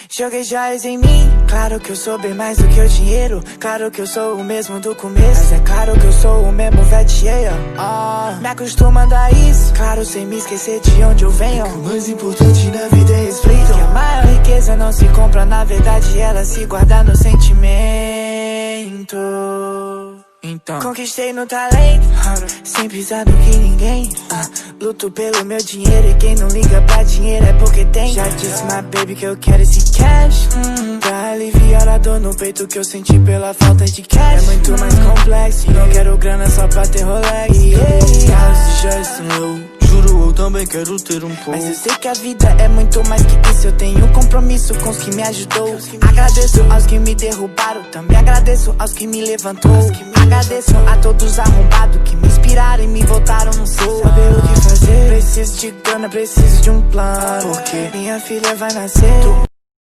Joguei joias em mim, claro que eu sou bem mais do que o dinheiro. Claro que eu sou o mesmo do começo, mas é claro que eu sou o mesmo vet cheia. Me acostumando a isso, claro, sem me esquecer de onde eu venho. O mais importante na vida é respeito. Que a maior riqueza não se compra, na verdade ela se guarda no sentimento. Então conquistei no talento, sem pisar no que ninguém. Luto pelo meu dinheiro e quem não liga pra dinheiro é porque tem. Já disse my baby que eu quero esse cash, pra aliviar a dor no peito que eu senti pela falta de cash. É muito mais complexo, não quero grana só pra ter Rolex. Carros e joias sem eu juro, eu também quero ter um pouco. Mas eu sei que a vida é muito mais que isso. Eu tenho compromisso com os que me ajudou. Agradeço aos que me derrubaram, também agradeço aos que me levantou. Agradeço a todos arrombados que me inspiraram e me voltaram no sul. Saber o que fazer, preciso de grana, preciso de um plano, porque minha filha vai nascer.